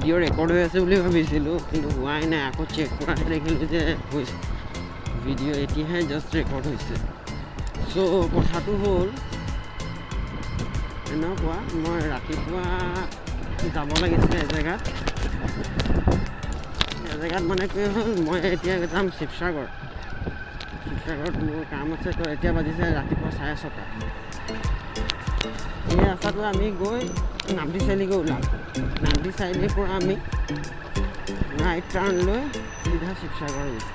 Video' record হৈ আছে বুলি ভাবিছিলোঁ, কিন্তু হোৱাই নাই। আকৌ চেক কৰা দেখিলোঁ যে হৈছে ভিডিঅ' এতিয়াহে জাষ্ট ৰেকৰ্ড হৈছে। চ' কথাটো হ'ল এনেকুৱা, মই ৰাতিপুৱা যাব লাগিছিলে এজেগাত মানে কি হ'ল, মই এতিয়া যাম শিৱসাগৰত মোৰ কাম আছে। তো এতিয়া বাজিছে ৰাতিপুৱা 6:30। এই ৰাস্তাটো আমি গৈ নামটি চাৰিআলিকৈ ওলাম। নামটি চাৰিআলিৰ পৰা আমি ৰাইট টাৰ্ণ লৈ চিধা শিৱসাগৰ গৈছোঁ।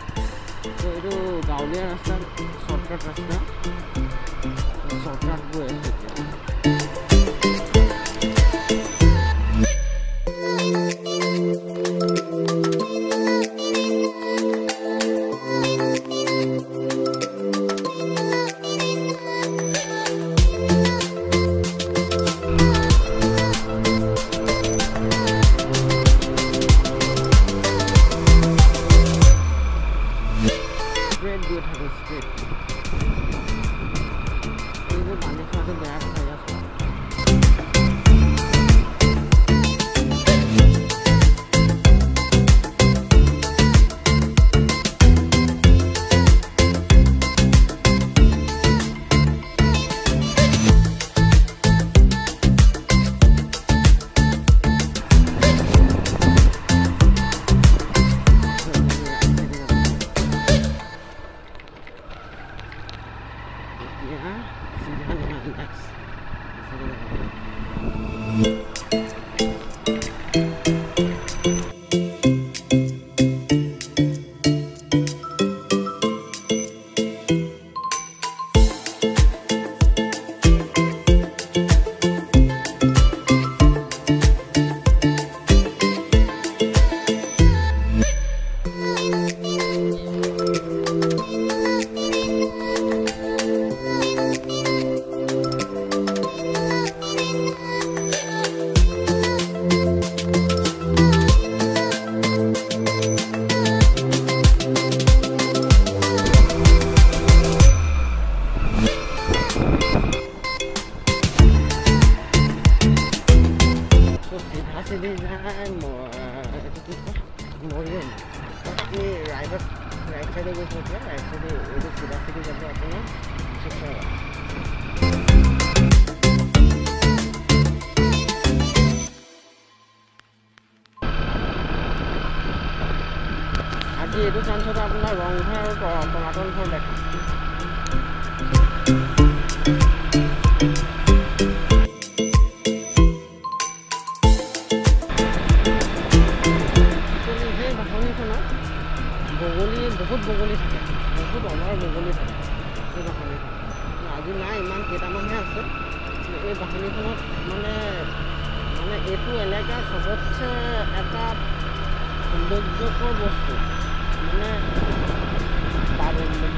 তো এইটো গাঁৱলীয়া ৰাস্তা, শ্বৰ্টকাট ৰাস্তা, শ্বৰ্টকাট গৈ আছোঁ এতিয়া। राइट साइड गई राइट साइड सीधा सीधी जब अपना शिवसागर आज ये चांसत अपना रंघर और तलातल घर देखा बहुत बगली থাকে बहुत अनार बगली থাকে এই বাহনীখন আজি নাই ইমান কেইটামানহে আছে এই বাহনীখনত মানে এইটো এলেকাৰ সবতছে এটা সৌন্দৰ্যকৰ বস্তু মানে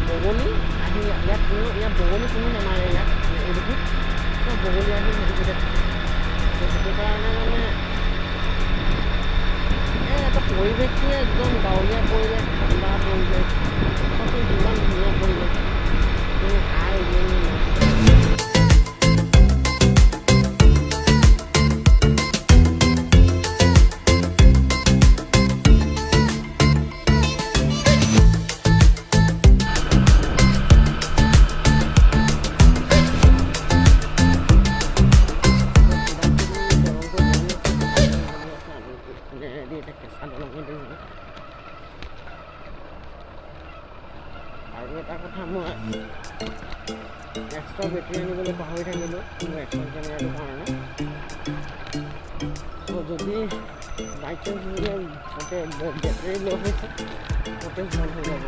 বগলী আহি ইয়াত বগলী কোনো নামাৰে ইয়াত এইটো চব বগলী আহি সেইটো কাৰণে মানে এটা পৰিৱেশটোৱে একদম গাঁৱলীয়া পৰিৱেশ ঠাণ্ডা পৰিৱেশ সঁচাকৈ ইমান ধুনীয়া পৰিৱেশ আই এটা কথা মই এক্সট্ৰা বেটাৰী আনিবলৈ পাহৰি থাকিলোঁ মোৰ এক্সট্ৰা কেমেৰাটোৰ কাৰণে চ' যদি বাই চান্স বেটাৰী ল' হৈছে ফটেজ ভাল হৈ যাব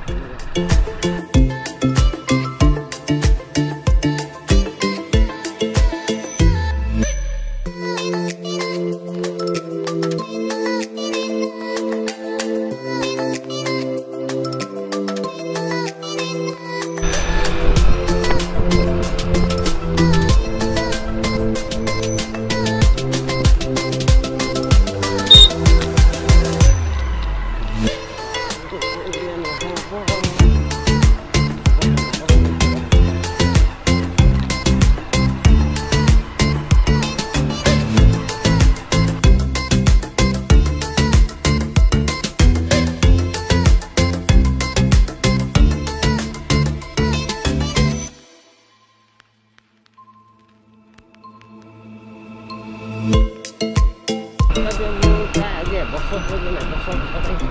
হৈ গ'ল এবছৰ পিছত আহিছোঁ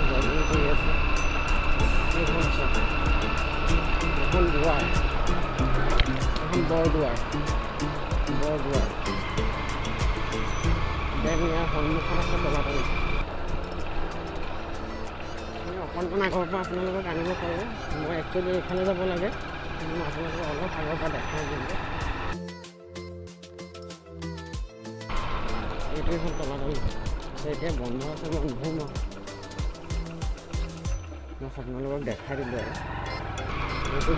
জগিং কৰি আছে এইখন চাওক এখন দুৱাৰ এখন বৰদুৱাৰ দেন ইয়াৰ সন্মুখত আছে তলাতল অকণমান আগৰ পৰা আপোনালোকক আনিব পাৰিব মই একচুৱেলি এইফালে যাব লাগে মই আপোনালোকক অলপ আগৰ পৰা দেখাই দিম এইটো এখন তলাতল এতিয়া বন্ধ আছে মই নুঘূম মই আপোনালোকক দেখাই দিলোঁ আৰু এইটো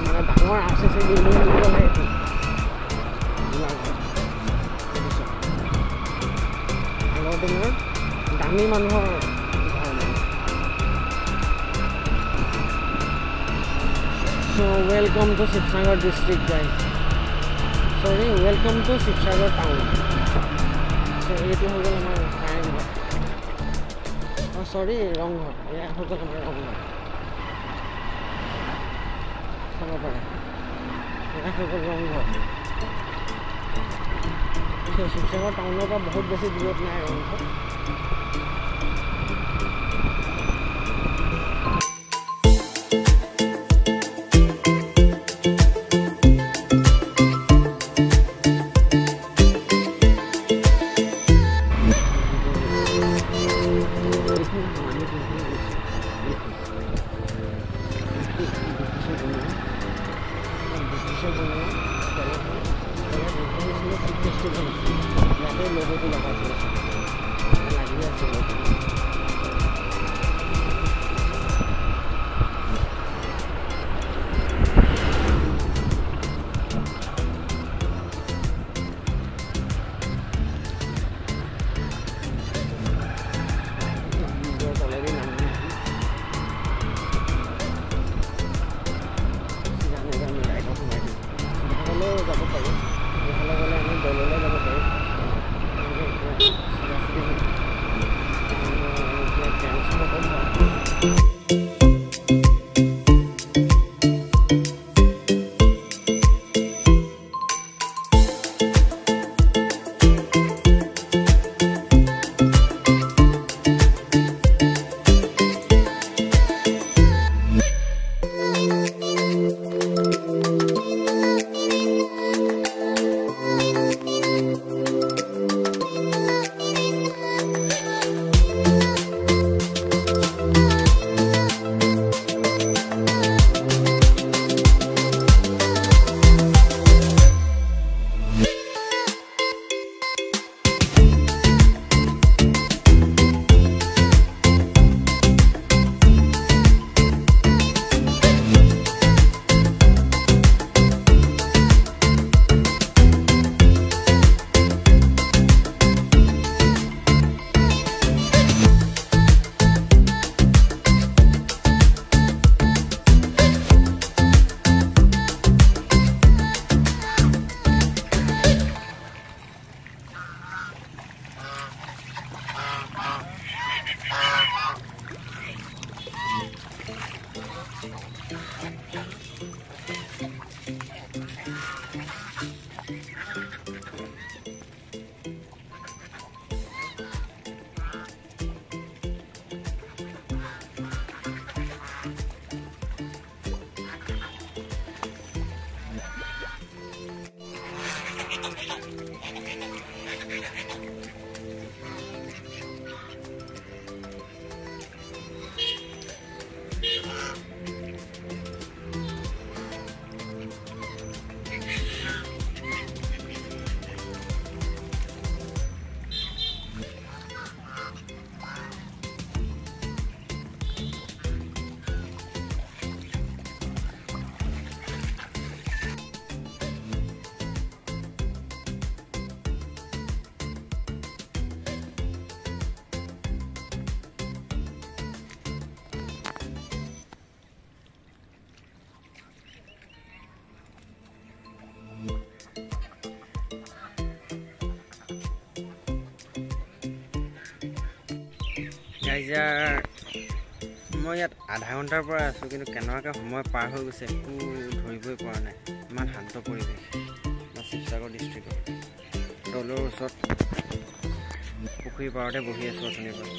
মানে ডাঙৰ আছে বিল্ডিং বুলি ক'লে এইটো আগৰ দিনৰ দামী মানুহৰ ঘৰ মানে so' welcome to Sivasagar district guys sorry welcome to Sivasagar town so' এইটো হৈ গ'ল আমাৰ কাৰেংঘৰ অঁ চৰি ৰংঘৰ এয়া হৈ গ'ল আমাৰ ৰংঘৰ চাব পাৰে এয়া হৈ গ'ল ৰংঘৰ শিৱসাগৰ টাউনৰ পৰা বহুত বেছি দূৰত নাই ৰংঘৰ ইয়াতে লোগোটো লগাইছিল লাগি আছে তলেদি নামি ৰাইডত সোমাই দিম সিফালেও যাব পাৰি এইফালে গ'লে আমি দললৈ যাব পাৰিম মই ইয়াত আধা ঘণ্টাৰ পৰা আছোঁ, কিন্তু কেনেকুৱাকৈ সময় পাৰ হৈ গৈছে একো ধৰিবই পৰা নাই। ইমান শান্ত পৰিৱেশ আমাৰ শিৱসাগৰ ডিষ্ট্ৰিক্টৰ দৌলৰ ওচৰত পুখুৰী পাৰতে বহি আছোঁ অথনিৰ পৰা।